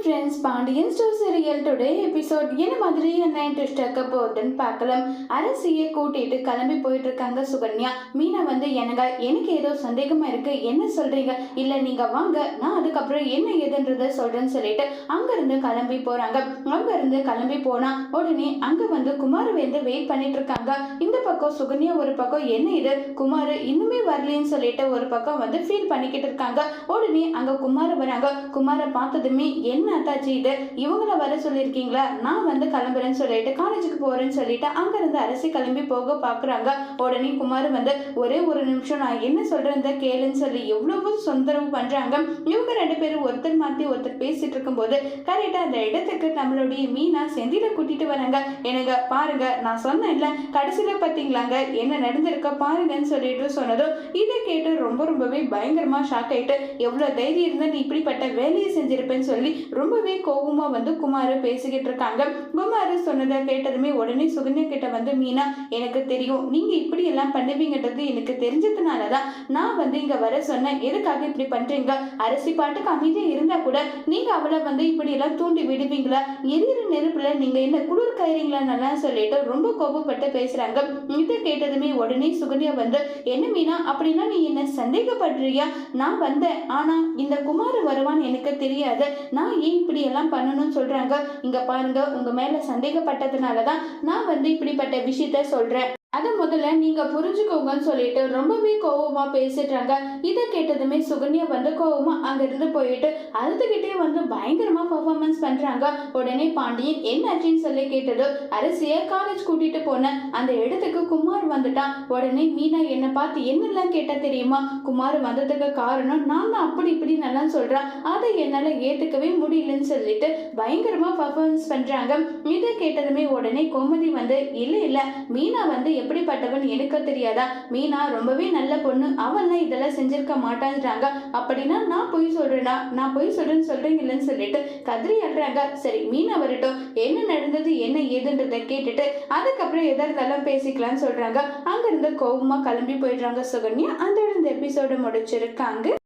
Friends, Pandian store serial today episode என்ன மாதிரி என்ன இன்ட்ரெஸ்ட் இருக்க போகுதுன்னு பார்க்கலாம். அரசியை கூட்டிட்டு கிளம்பி போயிட்டு இருக்காங்க சுகன்யா. மீனா வந்து எனக்கு ஏதோ சந்தேகமா இருக்கு, என்ன சொல்றீங்க? இல்ல நீங்க வாங்க, நான் அதுக்கப்புறம் என்ன ஏதுன்றத சொல்றேன்னு சொல்லிட்டு அங்கிருந்து கிளம்பி போறாங்க. அங்கிருந்து கிளம்பி போனா உடனே அங்க வந்து குமார் வந்து வெயிட் பண்ணிட்டு இருக்காங்க. இந்த பக்கம் சுகன்யா ஒரு பக்கம் என்ன இது குமார் இன்னுமே வரலன்னு சொல்லிட்டு ஒரு பக்கம் வந்து ஃபீல் பண்ணிக்கிட்டு இருக்காங்க. உடனே அங்க குமார் வராங்க. குமாரை பார்த்ததுமே என்ன அத்தாச்சி இது, இவங்கள வர சொல்லியிருக்கீங்களா? நான் வந்து கிளம்புறேன்னு சொல்லிட்டு காலேஜுக்கு போறேன்னு சொல்லிட்டு அங்க இருந்து அரசி கிளம்பி போக பாக்குறாங்க. உடனே குமார் வந்து ஒரே ஒரு நிமிஷம் நான் என்ன சொல்றேன் கேளுன்னு சொல்லி எவ்வளவு தொந்தரவு பண்றாங்க. இவங்க ரெண்டு பேரும் ஒருத்தர் மாத்தி ஒருத்தர் பேசிட்டு இருக்கும் போது கரெக்டா அந்த இடத்துக்கு நம்மளுடைய மீனா செந்தில கூட்டிட்டு வராங்க. எனக்கு பாருங்க, நான் சொன்னேன்ல கடைசியில பாத்தீங்களாங்க என்ன நடந்திருக்க பாருங்கன்னு சொல்லிட்டு சொன்னதும் இதை கேட்டு ரொம்பவே பயங்கரமா ஷாக் ஆயிட்டு, எவ்வளவு தைரியம் இருந்தா நீ இப்படிப்பட்ட வேலையை செஞ்சிருப்பேன்னு சொல்லி ரொம்பவே கோபமா வந்து குமார் பேசிக்கிட்டு இருக்காங்க. குமார் சொன்னதை கேட்டதுமே உடனே சுகன்யா கிட்ட வந்து மீனா, எனக்கு தெரியும் நீங்க இப்படி எல்லாம் பண்ணுவீங்கன்றது எனக்கு தெரிஞ்சதுனாலதான் நான் வந்து இங்க வர சொன்னேன். எதுக்காக இப்படி பண்றீங்க? அரசி பாட்டுக்கு அமைதியா இருந்தா கூட நீங்க அவளை வந்து இப்படி எல்லாம் தூண்டி விடுவீங்களா? எரியிற நெருப்புல நீங்க என்ன குளிர் கயிறீங்களா சொல்லிட்டு ரொம்ப கோபப்பட்டு பேசுறாங்க. இதை கேட்டதுமே உடனே சுகன்யா வந்து, என்ன மீனா அப்படின்னா நீ என்ன சந்தேகப்படுறியா? நான் வந்தேன், ஆனா இந்த குமார் வருவான்னு எனக்கு தெரியாது, நான் ஏன் இப்படி எல்லாம் பண்ணணும்னு சொல்றாங்க. இங்க பாருங்க, உங்க மேல சந்தேகப்பட்டதுனாலதான் நான் வந்து இப்படிப்பட்ட விஷயத்த சொல்றேன், அதை முதல்ல நீங்க புரிஞ்சுக்கோங்கன்னு சொல்லிட்டு ரொம்பவே கோவமா பேசிடுறாங்க. இதை கேட்டதுமே சுகன்யா வந்து கோவமா அங்கிருந்து போயிட்டு அழுதுகிட்டே வந்து பயங்கரமா பர்ஃபார்மன்ஸ் பண்றாங்க. உடனே பாண்டியன் என்னாச்சுன்னு சொல்லி கேட்டது, அரசிய காலேஜ் கூட்டிட்டு போன அந்த இடத்துக்கு குமார் வந்துட்டான். உடனே மீனா என்ன பார்த்து என்னெல்லாம் கேட்டா தெரியுமா? குமார் வந்ததுக்கு காரணம் நான் தான் அப்படி இப்படி நல்லா சொல்றான், அதை என்னால ஏத்துக்கவே முடியலன்னு சொல்லிட்டு பயங்கரமா பர்ஃபார்மன்ஸ் பண்றாங்க. இதை கேட்டதுமே உடனே கோமதி வந்து, இல்ல மீனா வந்து எப்படிப்பட்டவன் எனக்கு தெரியாதா? மீனா ரொம்பவே நல்ல பொண்ணு, அவன்லாம் இதெல்லாம் செஞ்சிருக்க மாட்டான்றாங்க. அப்படின்னா நான் பொய் சொல்றேனா? நான் பொய் சொல்றேன்னு சொல்றீங்கன்னு சொல்லிட்டு கதறி அழுறாங்க. சரி மீனா வரட்டும், என்ன நடந்தது என்ன ஏதுன்றதை கேட்டுட்டு அதுக்கப்புறம் எதற்கெல்லாம் பேசிக்கலாம்னு சொல்றாங்க. அங்கிருந்து கோபமா கிளம்பி போயிடுறாங்க சுகன்யா. அந்த எபிசோட முடிச்சிருக்காங்க.